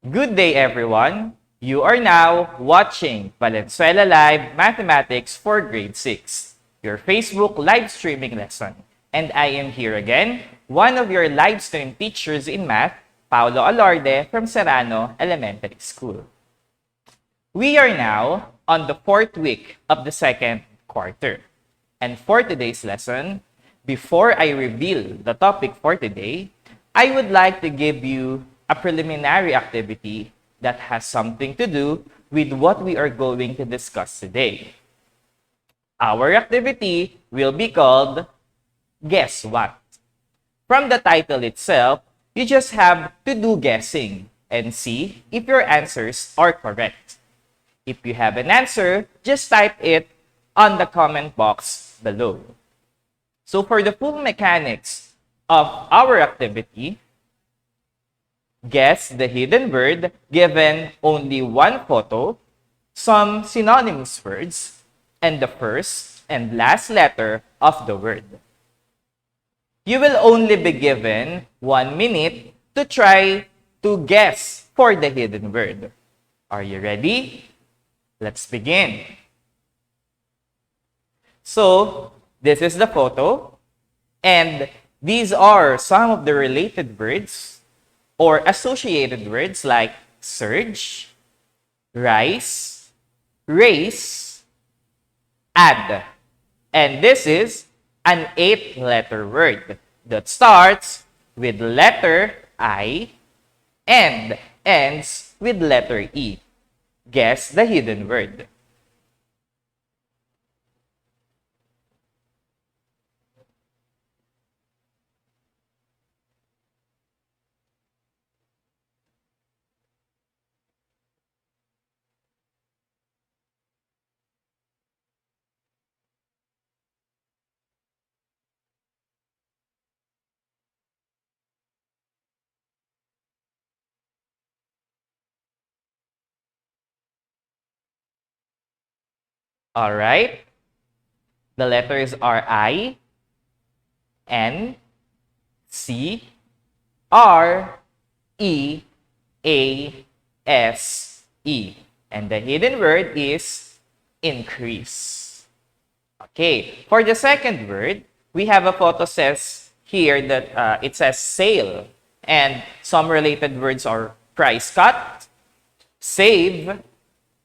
Good day, everyone. You are now watching Valenzuela Live Mathematics for Grade 6, your Facebook live streaming lesson. And I am here again, one of your live stream teachers in math, Paulo Alorde from Serrano Elementary School. We are now on the 4th week of the 2nd quarter. And for today's lesson, before I reveal the topic for today, I would like to give you a preliminary activity that has something to do with what we are going to discuss today. Our activity will be called Guess What? From the title itself, you just have to do guessing and see if your answers are correct. If you have an answer, just type it on the comment box below. So for the full mechanics of our activity, guess the hidden word given only one photo, some synonymous words, and the first and last letter of the word. You will only be given 1 minute to try to guess for the hidden word. Are you ready? Let's begin. So, this is the photo, and these are some of the related words or associated words like surge, rise, race, add. And this is an 8-letter word that starts with letter I and ends with letter E. Guess the hidden word. All right. The letters are I, N, C, R, E, A, S, E. And the hidden word is increase. Okay, for the second word, we have a photo says here that it says sale. And some related words are price cut, save,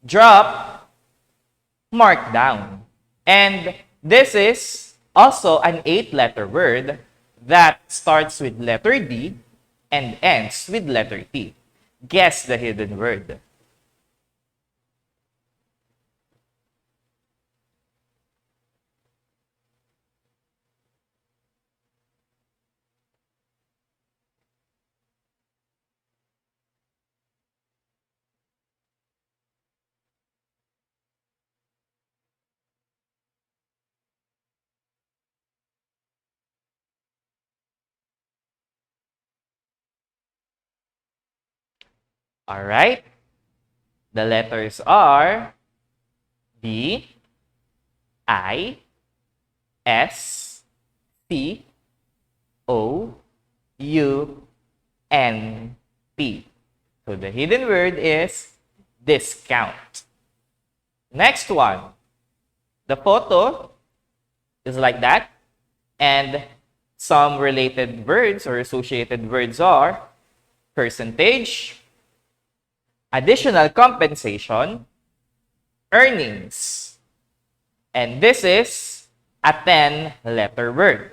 drop, mark down. And this is also an 8-letter word that starts with letter D and ends with letter T. Guess the hidden word. All right. The letters are B, I, S, C, O, U, N, T. So the hidden word is discount. Next one. The photo is like that. And some related words or associated words are percentage, additional compensation, earnings. And this is a 10-letter word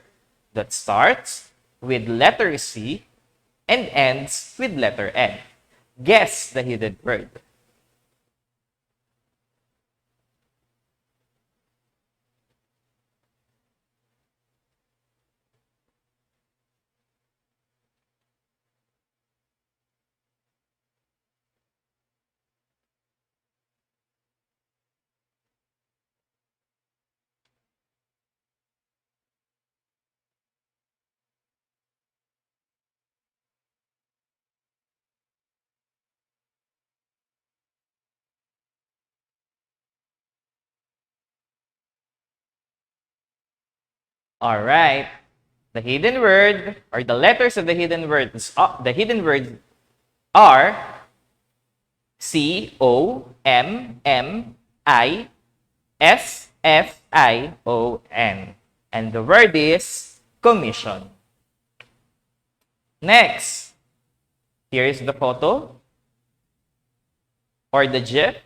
that starts with letter C and ends with letter N. Guess the hidden word. All right. The hidden word or the letters of the hidden words are C-O-M-M-I-S-S-I-O-N. And the word is commission. Next, here is the photo or the GIF.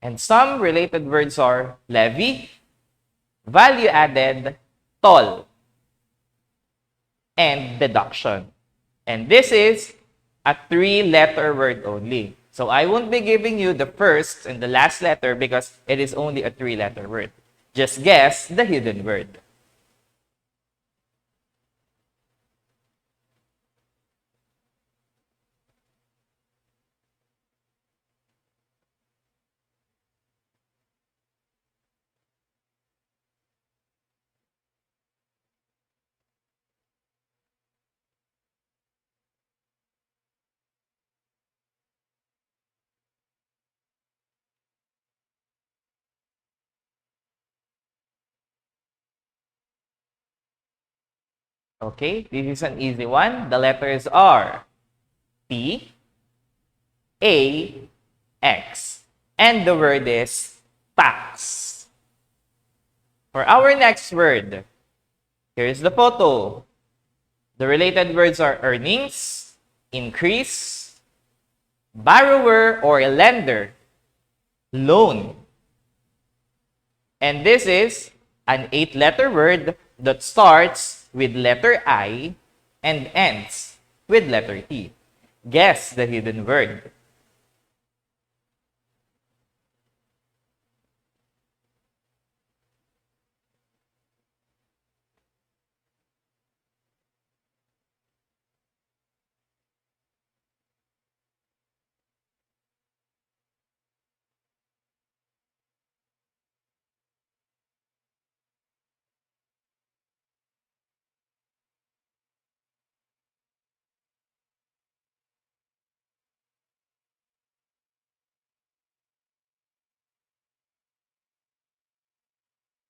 And some related words are levy, value added, toll, and deduction. And this is a 3-letter word only. So I won't be giving you the first and the last letter because it is only a 3-letter word. Just guess the hidden word. Okay, this is an easy one. The letters are P, A, X. And the word is tax. For our next word, here is the photo. The related words are earnings, increase, borrower or lender, loan. And this is an 8-letter word that starts with letter I and ends with letter T. Guess the hidden word.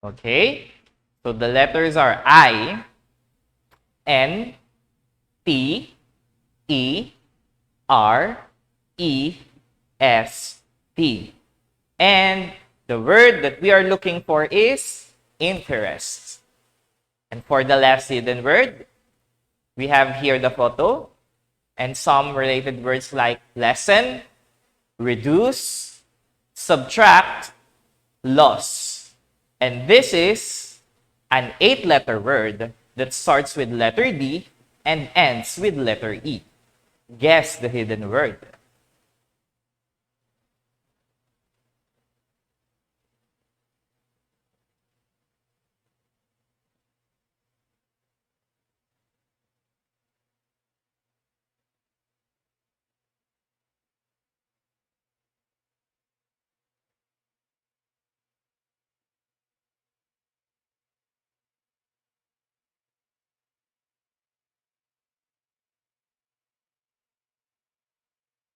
Okay, so the letters are I, N, T, E, R, E, S, T. And the word that we are looking for is interest. And for the last hidden word, we have here the photo and some related words like lessen, reduce, subtract, loss. And this is an 8-letter word that starts with letter D and ends with letter E. Guess the hidden word.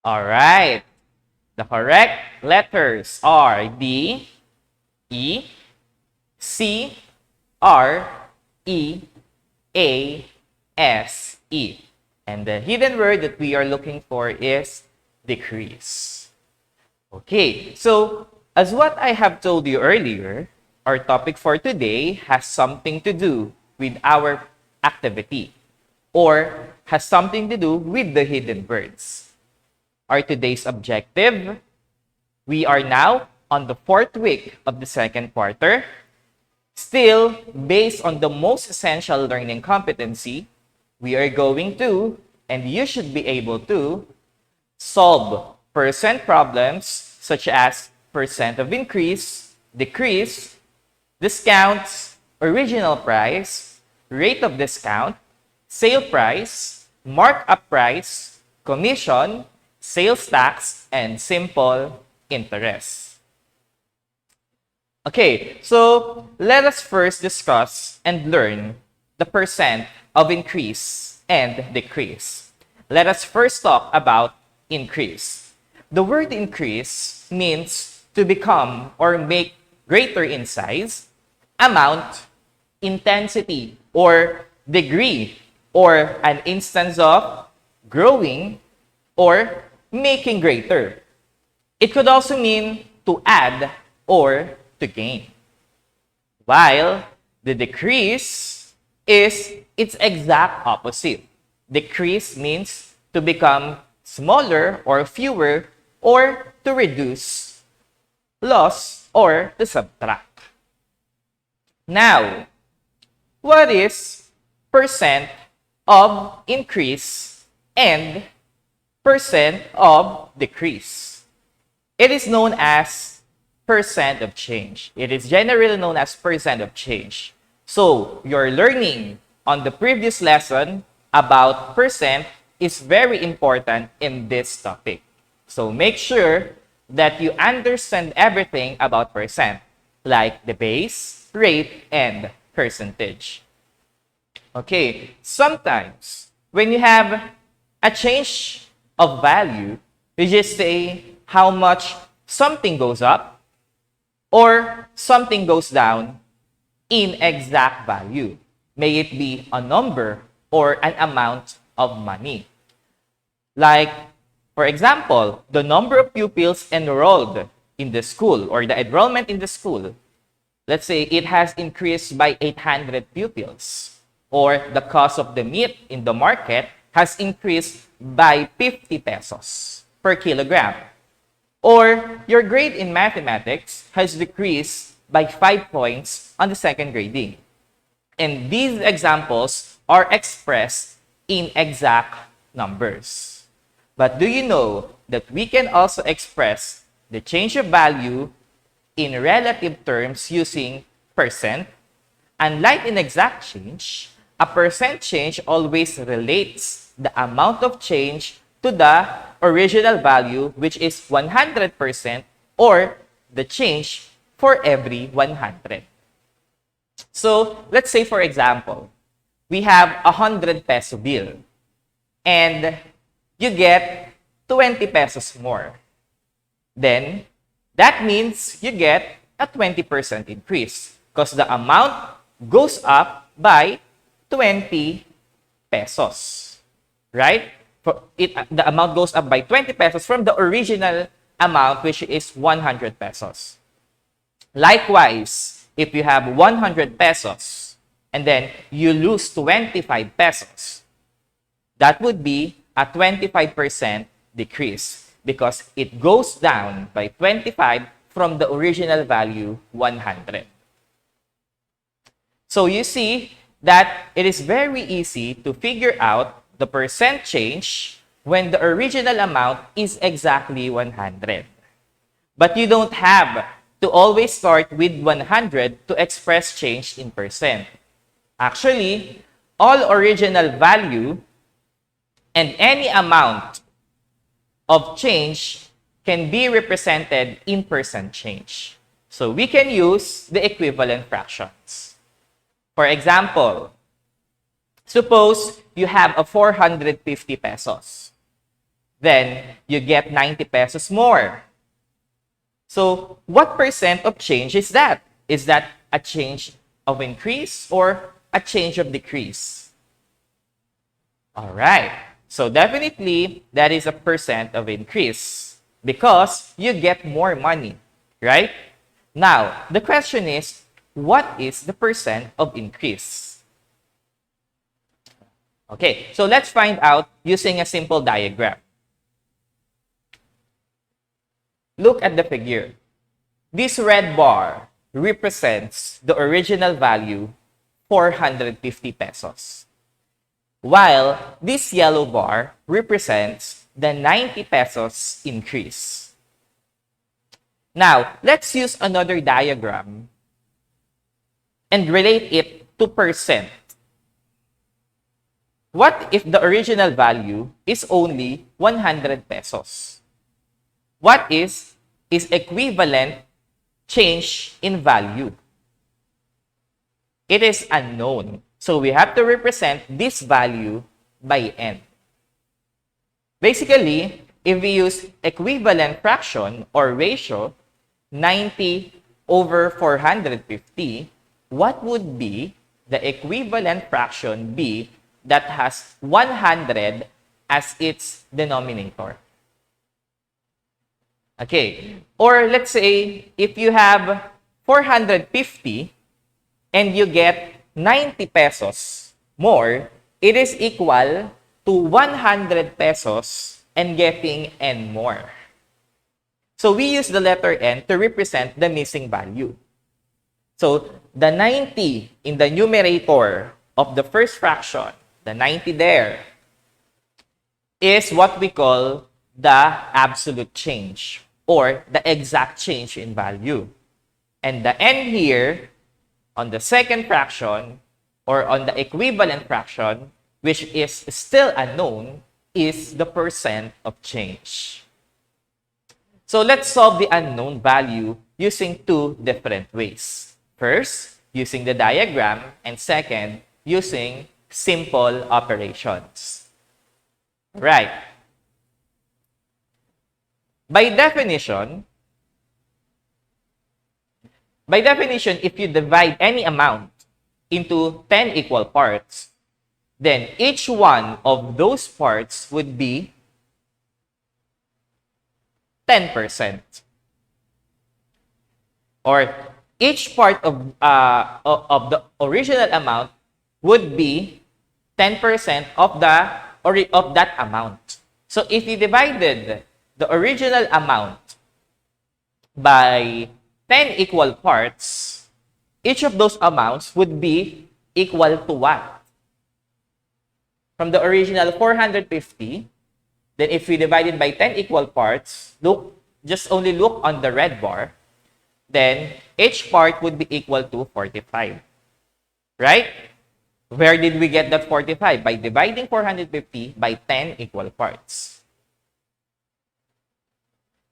All right. The correct letters are D, E, C, R, E, A, S, E. And the hidden word that we are looking for is decrease. Okay, so as what I have told you earlier, our topic for today has something to do with our activity or has something to do with the hidden words. Our today's objective, we are now on the 4th week of the 2nd quarter. Still, based on the most essential learning competency, we are going to, and you should be able to, solve percent problems such as percent of increase, decrease, discounts, original price, rate of discount, sale price, markup price, commission, sales tax, and simple interest. Okay, so let us first discuss and learn the percent of increase and decrease. Let us first talk about increase. The word increase means to become or make greater in size, amount, intensity, or degree, or an instance of growing or making greater. It could also mean to add or to gain. While the decrease is its exact opposite. Decrease means to become smaller or fewer or to reduce, loss, or to subtract. Now, what is percent of increase and percent of decrease? It is known as percent of change. It is generally known as percent of change. So, your learning on the previous lesson about percent is very important in this topic. So, make sure that you understand everything about percent, like the base, rate, and percentage. Okay, sometimes when you have a change of value, you just say how much something goes up or something goes down in exact value. May it be a number or an amount of money. Like, for example, the number of pupils enrolled in the school or the enrollment in the school. Let's say it has increased by 800 pupils, or the cost of the meat in the market has increased by 50 pesos per kilogram, or your grade in mathematics has decreased by 5 points on the second grading. And these examples are expressed in exact numbers. But do you know that we can also express the change of value in relative terms using percent? Unlike in exact change, a percent change always relates the amount of change to the original value, which is 100%, or the change for every 100. So, let's say for example, we have a 100 peso bill and you get 20 pesos more. Then, that means you get a 20% increase because the amount goes up by 20 pesos, right? The amount goes up by 20 pesos from the original amount, which is 100 pesos. Likewise, if you have 100 pesos and then you lose 25 pesos, that would be a 25% decrease because it goes down by 25 from the original value 100. So you see that it is very easy to figure out the percent change when the original amount is exactly 100. But you don't have to always start with 100 to express change in percent. Actually, all original value and any amount of change can be represented in percent change. So we can use the equivalent fractions. For example, suppose you have a 450 pesos. Then you get 90 pesos more. So what percent of change is that? Is that a change of increase or a change of decrease? All right. So definitely that is a percent of increase because you get more money, right? Now, the question is, what is the percent of increase? Okay, so let's find out using a simple diagram. Look at the figure. This red bar represents the original value, 450 pesos. While this yellow bar represents the 90 pesos increase. Now, let's use another diagram and relate it to percent. What if the original value is only 100 pesos? What is equivalent change in value? It is unknown. So we have to represent this value by n. Basically, if we use equivalent fraction or ratio, 90 over 450, what would be the equivalent fraction be that has 100 as its denominator? Okay. Or let's say, if you have 450 and you get 90 pesos more, it is equal to 100 pesos and getting n more. So we use the letter n to represent the missing value. So the 90 in the numerator of the first fraction, the 90 there, is what we call the absolute change or the exact change in value. And the n here on the second fraction or on the equivalent fraction, which is still unknown, is the percent of change. So let's solve the unknown value using two different ways. First, using the diagram, and second, using simple operations. Right. By definition, if you divide any amount into 10 equal parts, then each one of those parts would be 10%. Or each part of the original amount would be 10% of that amount. So if you divided the original amount by 10 equal parts, each of those amounts would be equal to what? From the original 450, then if we divide it by 10 equal parts, just only look on the red bar, then each part would be equal to 45. Right? Where did we get that 45? By dividing 450 by 10 equal parts.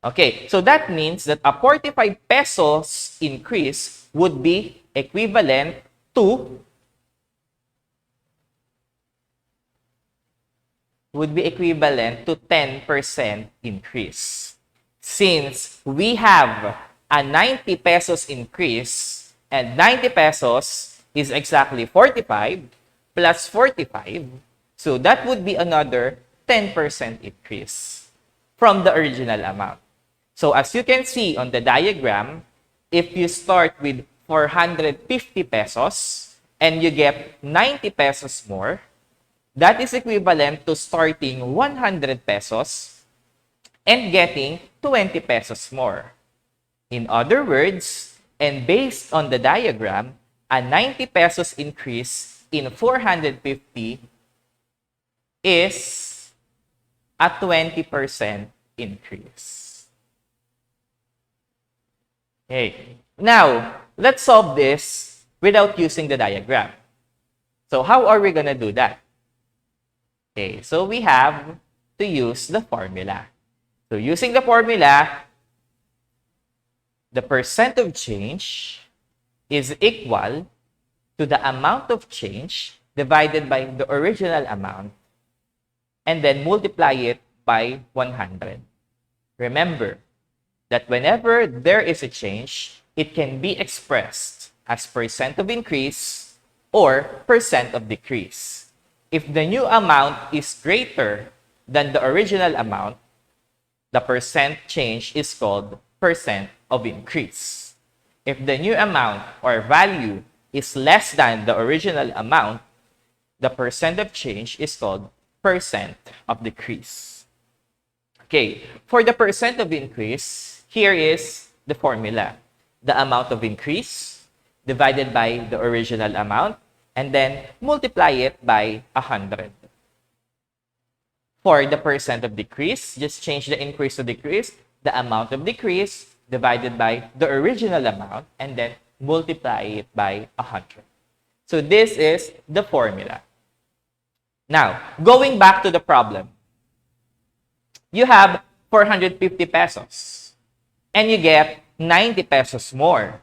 Okay, so that means that a 45 pesos increase would be equivalent to 10% increase. Since we have a 90 pesos increase, and 90 pesos is exactly 45 plus 45, so that would be another 10% increase from the original amount. So as you can see on the diagram, if you start with 450 pesos and you get 90 pesos more, that is equivalent to starting 100 pesos and getting 20 pesos more. In other words, and based on the diagram, a 90 pesos increase in 450 is a 20% increase. Okay. Now, let's solve this without using the diagram. So how are we going to do that? Okay, so we have to use the formula. So using the formula, the percent of change is equal to the amount of change divided by the original amount and then multiply it by 100. Remember that whenever there is a change, it can be expressed as percent of increase or percent of decrease. If the new amount is greater than the original amount, the percent change is called percent of increase. If the new amount or value is less than the original amount, the percent of change is called percent of decrease. Okay, for the percent of increase, here is the formula. The amount of increase divided by the original amount and then multiply it by 100. For the percent of decrease, just change the increase to decrease, the amount of decrease divided by the original amount and then multiply it by 100. So this is the formula. Now, going back to the problem, you have 450 pesos and you get 90 pesos more.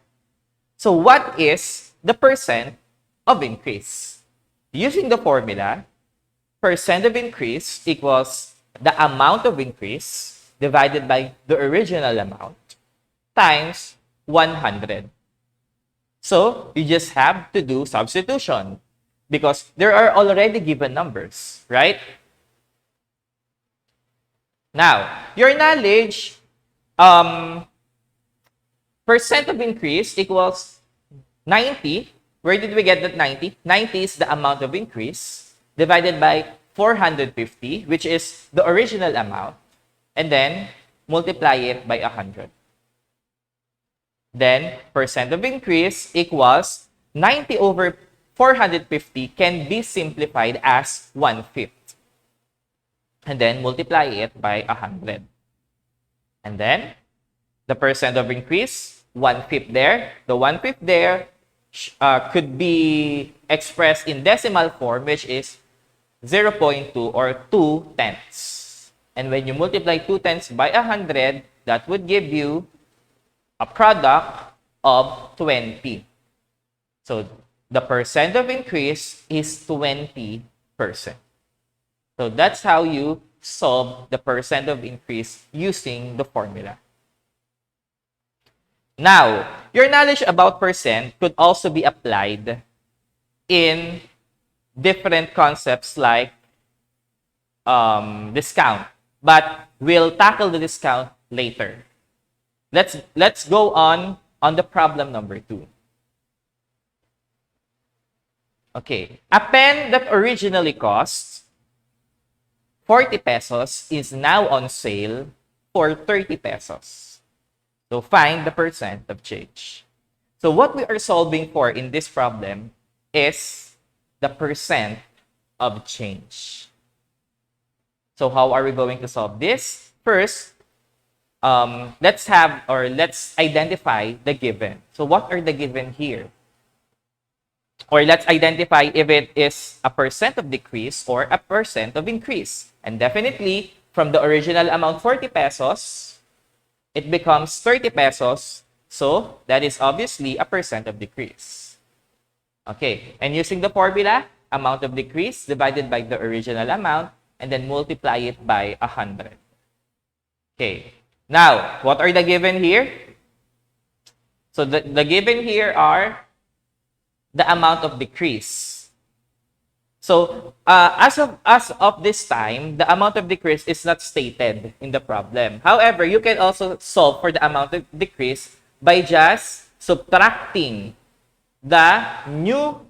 So what is the percent of increase? Using the formula, percent of increase equals the amount of increase divided by the original amount times 100. So you just have to do substitution because there are already given numbers, right? Now, your knowledge um, percent of increase equals 90. Where did we get that 90? 90 is the amount of increase divided by 450, which is the original amount, and then multiply it by 100. Then percent of increase equals 90 over 450 can be simplified as 1/5. And then multiply it by 100. And then the percent of increase, 1/5 there. The 1/5 there could be expressed in decimal form, which is 0.2 or 2/10. And when you multiply 2/10 by 100, that would give you a product of 20. So the percent of increase is 20%. So that's how you solve the percent of increase using the formula. Now, your knowledge about percent could also be applied in different concepts like discount. But we'll tackle the discount later. Let's go on the problem number 2. Okay, a pen that originally cost 40 pesos is now on sale for 30 pesos. So find the percent of change. So what we are solving for in this problem is the percent of change. So how are we going to solve this? First, let's identify the given. So what are the given here? Or let's identify if it is a percent of decrease or a percent of increase. And definitely, from the original amount, 40 pesos, it becomes 30 pesos. So that is obviously a percent of decrease. Okay, and using the formula, amount of decrease divided by the original amount, and then multiply it by 100. Okay, now, what are the given here? So the given here are the amount of decrease. So as of this time, the amount of decrease is not stated in the problem. However, you can also solve for the amount of decrease by just subtracting the new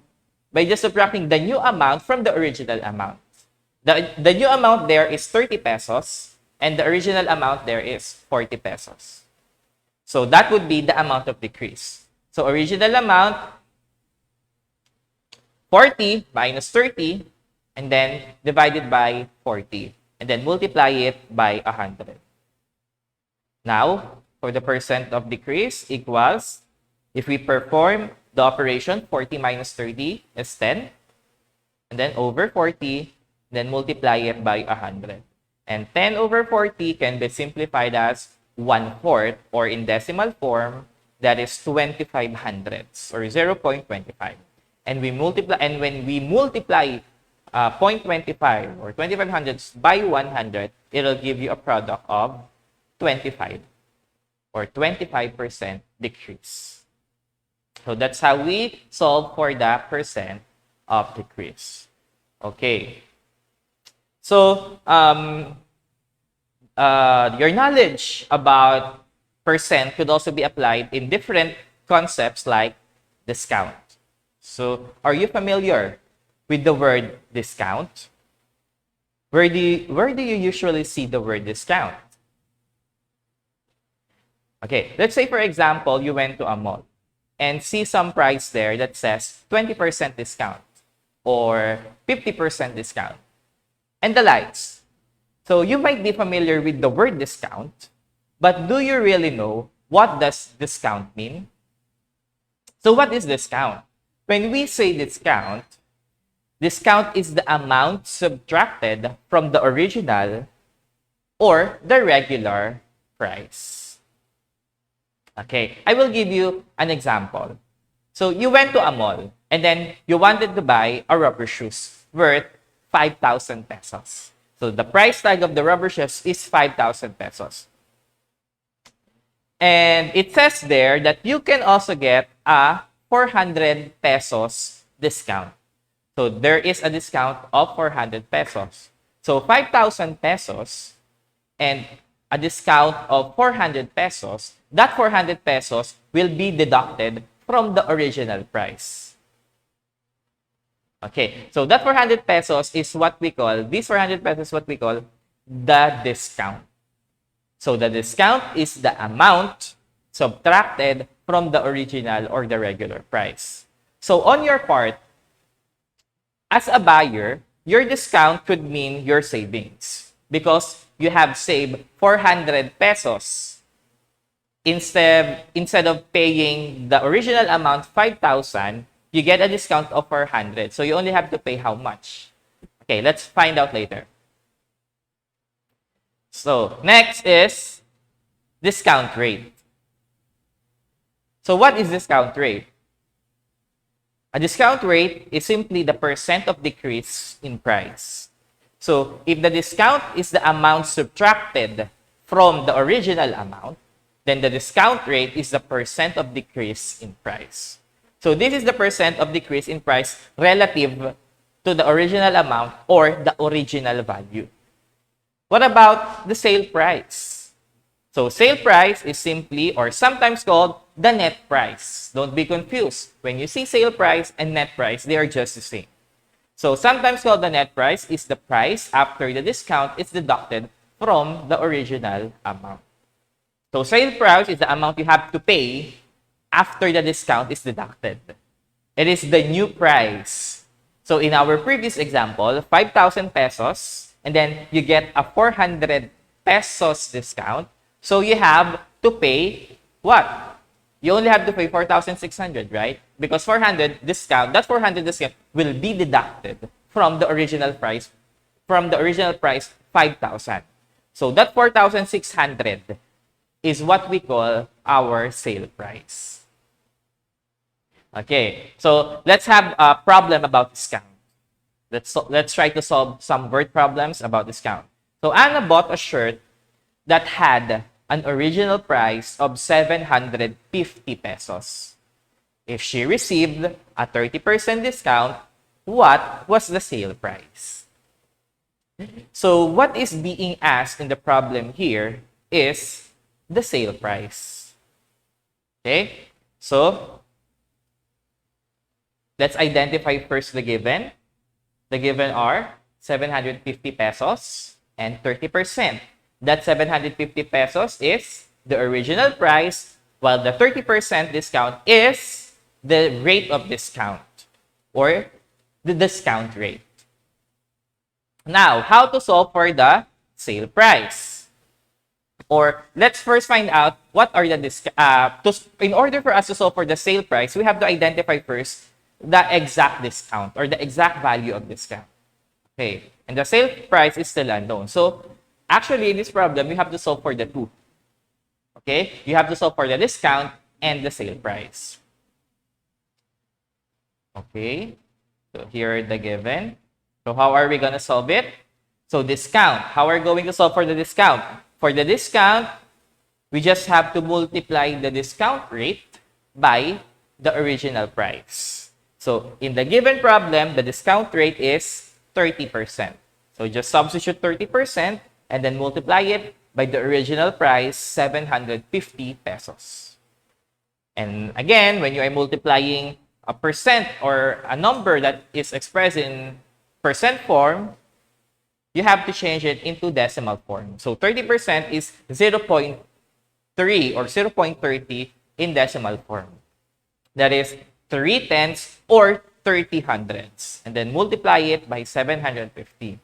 amount from the original amount. The new amount there is 30 pesos and the original amount there is 40 pesos. So that would be the amount of decrease. So original amount 40 minus 30, and then divided by 40, and then multiply it by 100. Now, for the percent of decrease equals, if we perform the operation, 40 minus 30 is 10, and then over 40, then multiply it by 100. And 10 over 40 can be simplified as 1/4, or in decimal form, that is 25 hundredths, or 0.25. And when we multiply 0.25 or 25 hundredths by 100, it'll give you a product of 25 or 25% decrease. So that's how we solve for the percent of decrease. Okay. So your knowledge about percent could also be applied in different concepts like discount. So, are you familiar with the word discount? Where do you usually see the word discount? Okay, let's say for example, you went to a mall and see some price there that says 20% discount or 50% discount and the likes. So, you might be familiar with the word discount, but do you really know what does discount mean? So, what is discount? When we say discount is the amount subtracted from the original or the regular price. Okay, I will give you an example. So you went to a mall and then you wanted to buy a rubber shoes worth 5,000 pesos. So the price tag of the rubber shoes is 5,000 pesos. And it says there that you can also get a 400 pesos discount. So there is a discount of 400 pesos. So 5,000 pesos and a discount of 400 pesos, that 400 pesos will be deducted from the original price. Okay, so that 400 pesos is what we call, this 400 pesos is what we call the discount. So the discount is the amount subtracted from the original or the regular price. So on your part, as a buyer, your discount could mean your savings because you have saved 400 pesos. Instead of paying the original amount, 5,000, you get a discount of 400. So you only have to pay how much? Okay, let's find out later. So next is discount rate. So what is discount rate? A discount rate is simply the percent of decrease in price. So if the discount is the amount subtracted from the original amount, then the discount rate is the percent of decrease in price. So this is the percent of decrease in price relative to the original amount or the original value. What about the sale price? So sale price is simply or sometimes called the net price. Don't be confused. When you see sale price and net price, they are just the same. So sometimes called the net price is the price after the discount is deducted from the original amount. So sale price is the amount you have to pay after the discount is deducted. It is the new price. So in our previous example, 5,000 pesos, and then you get a 400 pesos discount. So you have to pay what? You only have to pay 4,600, right? Because 400 discount, that 400 discount will be deducted from the original price, 5,000. So that 4,600 is what we call our sale price. Okay, so let's have a problem about discount. Let's try to solve some word problems about discount. So Anna bought a shirt that had an original price of 750 pesos. If she received a 30% discount, what was the sale price? So what is being asked in the problem here is the sale price. Okay, so let's identify first the given. The given are 750 pesos and 30%. That 750 pesos is the original price, while the 30% discount is the rate of discount or the discount rate. Now, how to solve for the sale price? Or let's first find out what are the in order for us to solve for the sale price, we have to identify first the exact discount or the exact value of discount. Okay, and the sale price is still unknown. So actually, in this problem, you have to solve for the two. Okay, you have to solve for the discount and the sale price. Okay, so here are the given. So how are we going to solve it? So discount. How are we going to solve for the discount? For the discount, we just have to multiply the discount rate by the original price. So in the given problem, the discount rate is 30%. So just substitute 30% and then multiply it by the original price, 750 pesos. And again, when you are multiplying a percent or a number that is expressed in percent form, you have to change it into decimal form. So 30% is 0.3 or 0.30 in decimal form. That is 3/10 or 30 hundredths. And then multiply it by 750.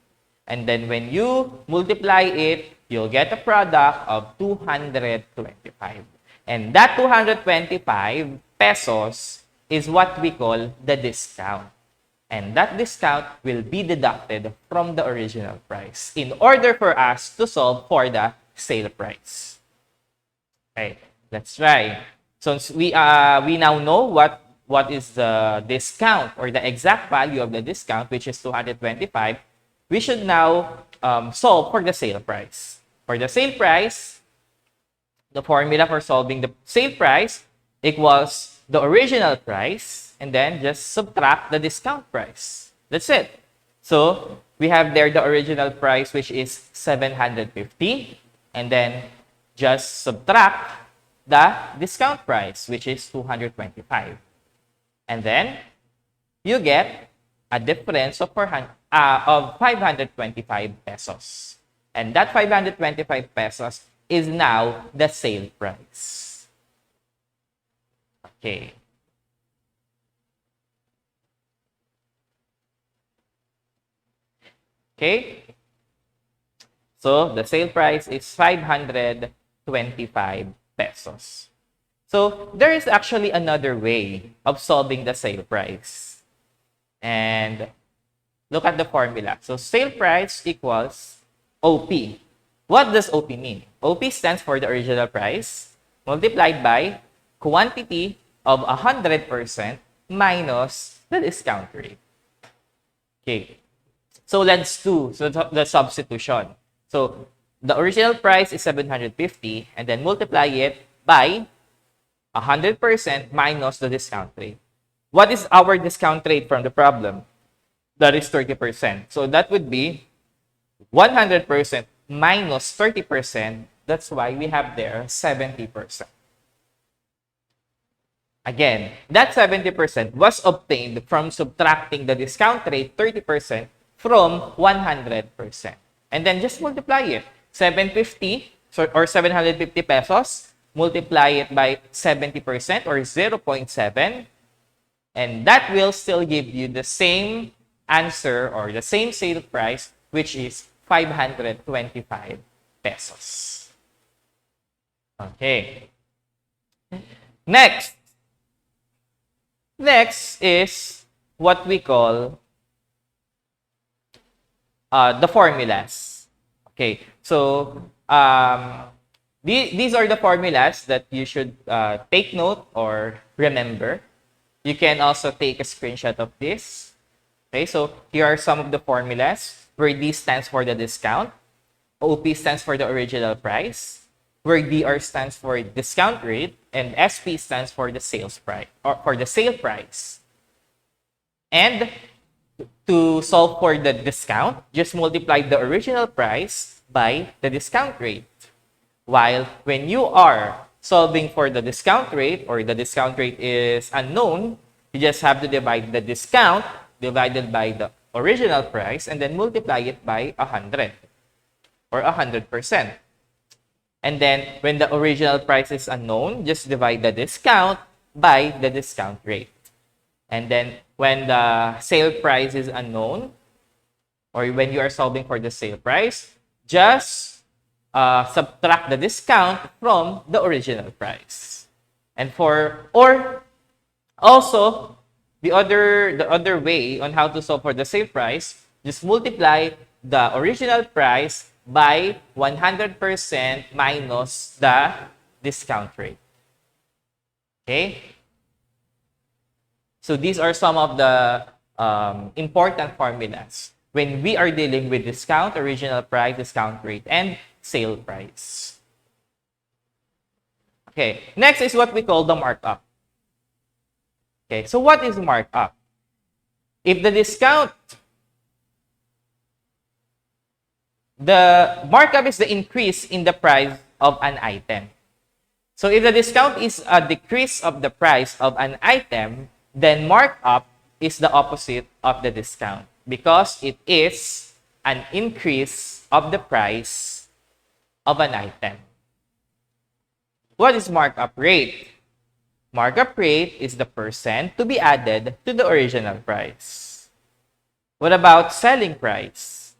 And then when you multiply it, you'll get a product of 225. And that 225 pesos is what we call the discount. And that discount will be deducted from the original price in order for us to solve for the sale price. Okay, let's try. So we now know what is the discount or the exact value of the discount, which is 225. We should now solve for the sale price. For the sale price, the formula for solving the sale price equals the original price and then just subtract the discount price. That's it. So we have there the original price, which is 750, And then just subtract the discount price, which is 225. And then you get a difference of 525 pesos. And that 525 pesos is now the sale price. Okay. Okay. So the sale price is 525 pesos. So there is actually another way of solving the sale price. And look at the formula. So sale price equals OP. What does OP mean? OP stands for the original price multiplied by quantity of 100% minus the discount rate. Okay. So let's do the substitution. So the original price is 750 and then multiply it by 100% minus the discount rate. What is our discount rate from the problem? That is 30%. So that would be 100% minus 30%. That's why we have there 70%. Again, that 70% was obtained from subtracting the discount rate 30% from 100%. And then just multiply it. 750 or 750 pesos, multiply it by 70% or 0.7. And that will still give you the same answer or the same sale price, which is 525 pesos. Okay. Next is what we call the formulas. Okay, so these are the formulas that you should take note or remember. You can also take a screenshot of this. Okay, so here are some of the formulas where D stands for the discount, OP stands for the original price, where DR stands for discount rate, and SP stands for the sales price or for the sale price. And to solve for the discount, just multiply the original price by the discount rate. While when you are solving for the discount rate or the discount rate is unknown, you just have to divide the discount divided by the original price and then multiply it by 100 or 100%. And then when the original price is unknown, just divide the discount by the discount rate. And then when the sale price is unknown, or when you are solving for the sale price, just subtract the discount from the original price. And also the other way on how to solve for the sale price, just multiply the original price by 100% minus the discount rate. Okay? So these are some of the important formulas when we are dealing with discount, original price, discount rate, and sale price. Okay, next is what we call the markup. Okay, so what is markup? If the markup is the increase in the price of an item. So if the discount is a decrease of the price of an item, then markup is the opposite of the discount because it is an increase of the price of an item. What is markup rate? Markup rate is the percent to be added to the original price. What about selling price?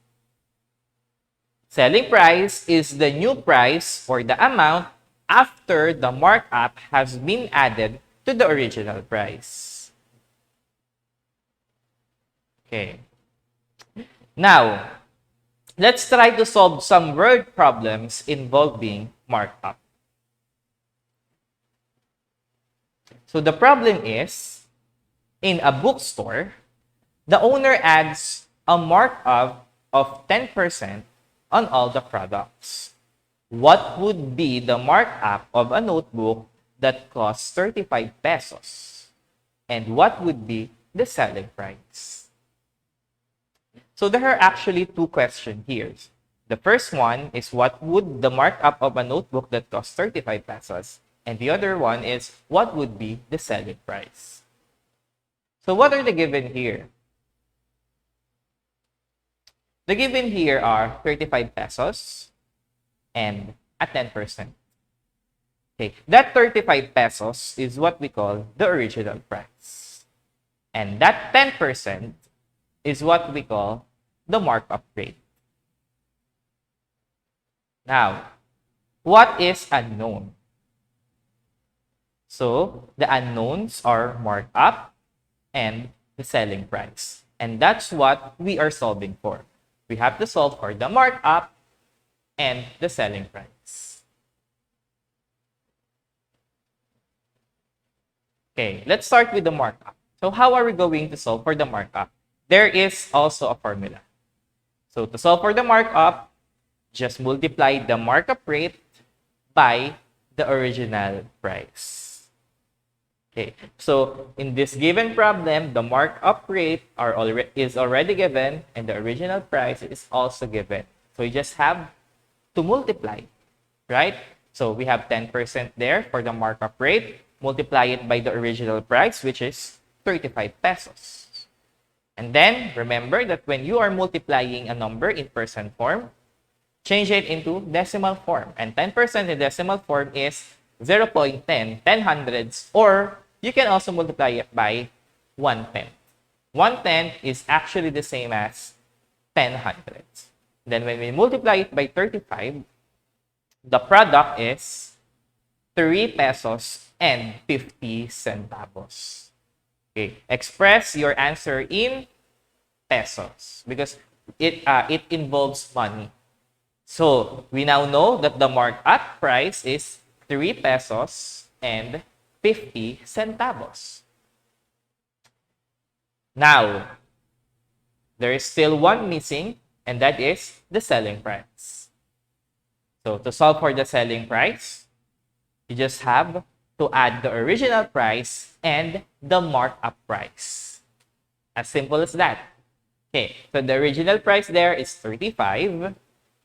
Selling price is the new price or the amount after the markup has been added to the original price. Okay. Now, let's try to solve some word problems involving markup. So the problem is, in a bookstore, the owner adds a markup of 10% on all the products. What would be the markup of a notebook that costs 35 pesos? And what would be the selling price? So there are actually two questions here. The first one is what would the markup of a notebook that costs 35 pesos? And the other one is what would be the selling price? So what are the given here? The given here are 35 pesos and a 10%. Okay, that 35 pesos is what we call the original price. And that 10% is what we call the markup rate. Now, what is unknown? So, the unknowns are markup and the selling price. And that's what we are solving for. We have to solve for the markup and the selling price. Okay, let's start with the markup. So how are we going to solve for the markup? There is also a formula. So to solve for the markup, just multiply the markup rate by the original price. Okay, so in this given problem, the markup rate is already given and the original price is also given. So you just have to multiply, right? So we have 10% there for the markup rate. Multiply it by the original price, which is 35 pesos. And then, remember that when you are multiplying a number in percent form, change it into decimal form. And 10% in decimal form is 0.10, 10 hundredths, or you can also multiply it by 1/10. 1/10 is actually the same as 10 hundredths. Then when we multiply it by 35, the product is 3 pesos and 50 centavos. Okay, express your answer in pesos because it involves money. So we now know that the markup price is 3 pesos and 50 centavos. Now, there is still one missing, and that is the selling price. So to solve for the selling price, you just have to add the original price and the markup price. As simple as that. Okay, so the original price there is 35,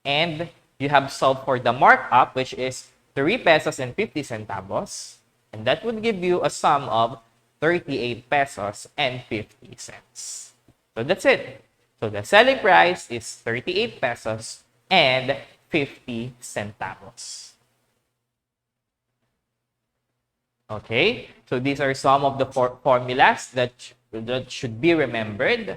and you have solved for the markup, which is 3 pesos and 50 centavos, and that would give you a sum of 38 pesos and 50 cents. So that's it. So the selling price is 38 pesos and 50 centavos. Okay, so these are some of the formulas that should be remembered.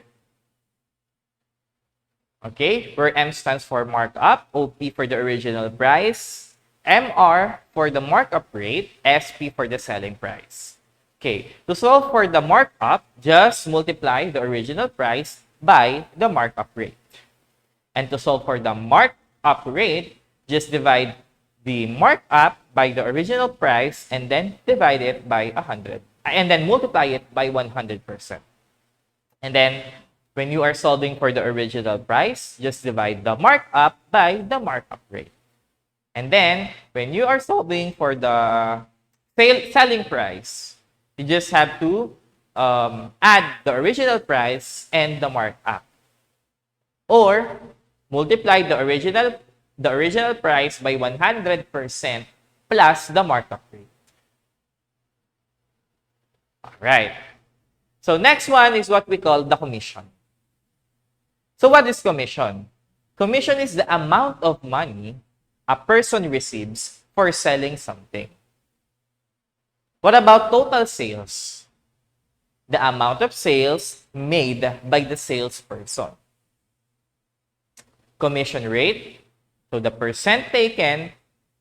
Okay, where M stands for markup, OP for the original price, MR for the markup rate, SP for the selling price. Okay, to solve for the markup, just multiply the original price by the markup rate. And to solve for the markup rate, just divide the markup by the original price and then divide it by 100. And then multiply it by 100%. And then when you are solving for the original price, just divide the markup by the markup rate. And then when you are solving for the selling price, you just have to add the original price and the markup. Or multiply the original price by 100% plus the markup rate. All right. So next one is what we call the commission. So what is commission? Commission is the amount of money a person receives for selling something. What about total sales? The amount of sales made by the salesperson. Commission rate, so the percent taken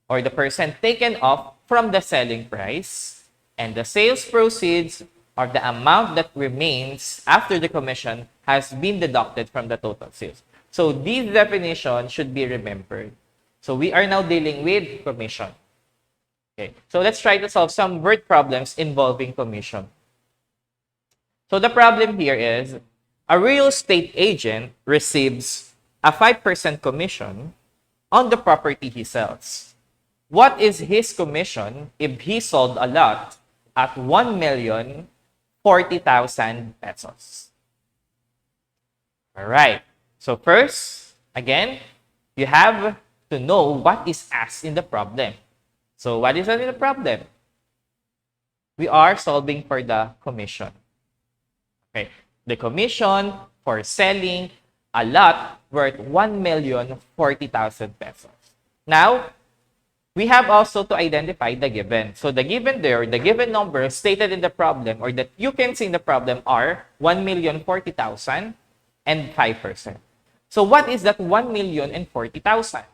or the percent taken off from the selling price, and the sales proceeds are the amount that remains after the commission has been deducted from the total sales. So these definitions should be remembered. So we are now dealing with commission. Okay, so let's try to solve some word problems involving commission. So the problem here is a real estate agent receives a 5% commission on the property he sells. What is his commission if he sold a lot at 1,040,000 pesos? All right. So first, again, you have to know what is asked in the problem. So what is in the problem? We are solving for the commission. Okay, the commission for selling a lot worth 1,040,000 pesos. Now, we have also to identify the given. So the given there, the given numbers stated in the problem or that you can see in the problem are 1,040,000 and 5%. So what is that 1,040,000?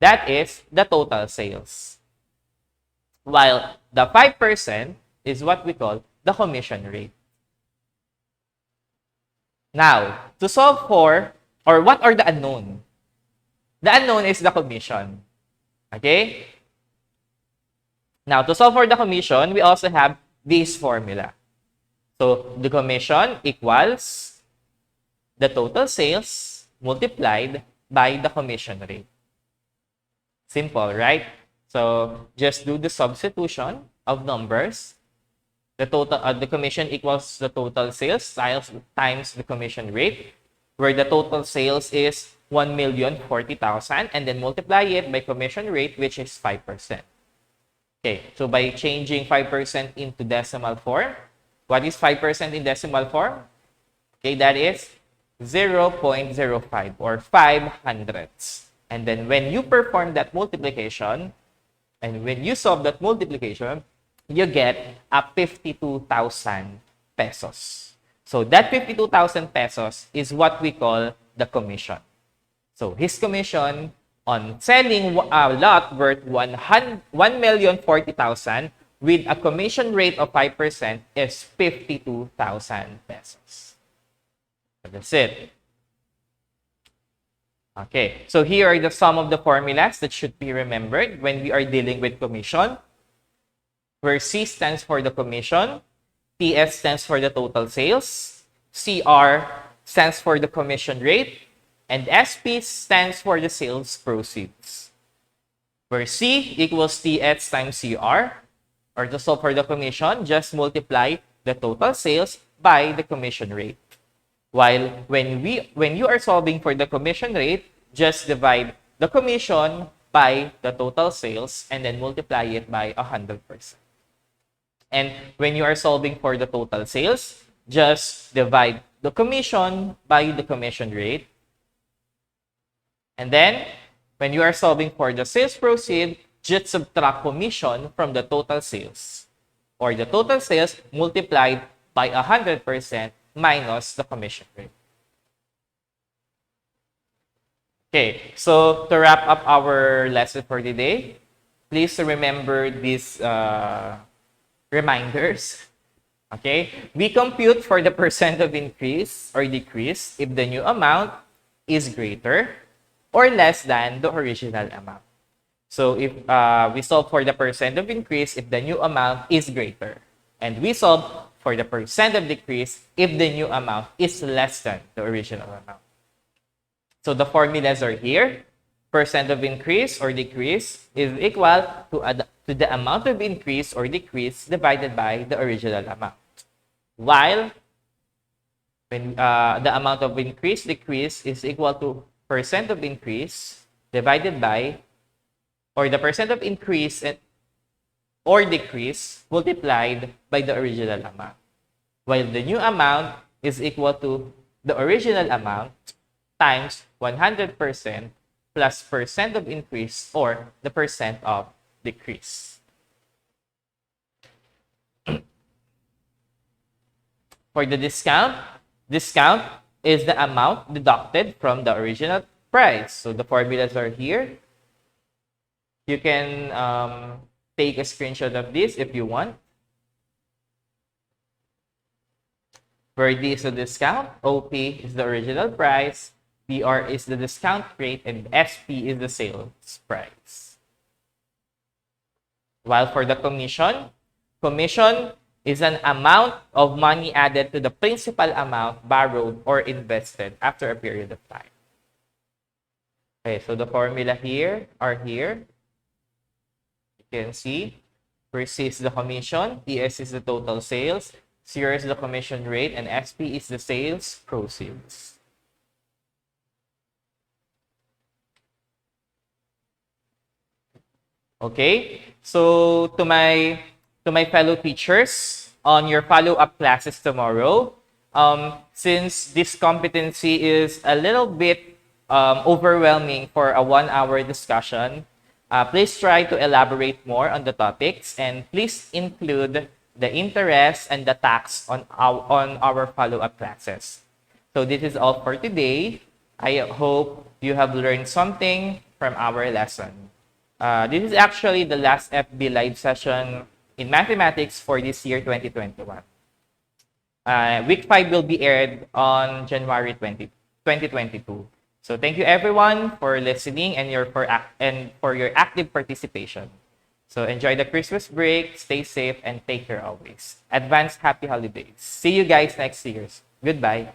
That is the total sales. While the 5% is what we call the commission rate. Now, to solve for, or what are the unknown? The unknown is the commission. Okay? Now, to solve for the commission, we also have this formula. So, the commission equals the total sales multiplied by the commission rate. Simple, right? So, just do the substitution of numbers. The total, the commission equals the total sales times the commission rate, where the total sales is 1,040,000, and then multiply it by commission rate, which is 5%. Okay, so by changing 5% into decimal form, what is 5% in decimal form? Okay, that is 0.05 or 5 hundredths. And then when you perform that multiplication, and when you solve that multiplication, you get a 52,000 pesos. So that 52,000 pesos is what we call the commission. So his commission on selling a lot worth 1,040,000 with a commission rate of 5% is 52,000 pesos. So that's it. Okay, so here are the sum of the formulas that should be remembered when we are dealing with commission, where C stands for the commission, TS stands for the total sales, CR stands for the commission rate, and SP stands for the sales proceeds. Where C equals TS times CR, or to solve for the commission, just multiply the total sales by the commission rate. While when you are solving for the commission rate, just divide the commission by the total sales and then multiply it by 100%. And when you are solving for the total sales, just divide the commission by the commission rate. And then, when you are solving for the sales proceed, just subtract commission from the total sales. Or the total sales multiplied by 100% minus the commission rate. Okay, so to wrap up our lesson for today, please remember these reminders. Okay, we compute for the percent of increase or decrease if the new amount is greater or less than the original amount. So if we solve for the percent of increase if the new amount is greater, and we solve for the percent of decrease if the new amount is less than the original amount. So the formulas are here. Percent of increase or decrease is equal to the amount of increase or decrease divided by the original amount. While when the amount of increase decrease is equal to percent of increase divided by, or the percent of increase or decrease multiplied by the original amount. While the new amount is equal to the original amount times 100% plus percent of increase or the percent of decrease. For the discount is the amount deducted from the original price. So the formulas are here. You can take a screenshot of this if you want. Where D is the discount, OP is the original price, PR is the discount rate, and SP is the sales price. While for the commission is an amount of money added to the principal amount borrowed or invested after a period of time. Okay, so the formula here are here. You can see, first is the commission, TS is the total sales, CR is the commission rate, and SP is the sales proceeds. Okay? So to my fellow teachers on your follow-up classes tomorrow, since this competency is a little bit overwhelming for a 1-hour discussion, please try to elaborate more on the topics and please include the interest and the tax on our follow-up classes. So this is all for today. I hope you have learned something from our lesson. This is actually the last FB live session in mathematics for this year 2021. Week 5 will be aired on January 2022. So thank you everyone for listening and for your active participation. So enjoy the Christmas break, stay safe, and take care always. Advance happy holidays. See you guys next year. Goodbye.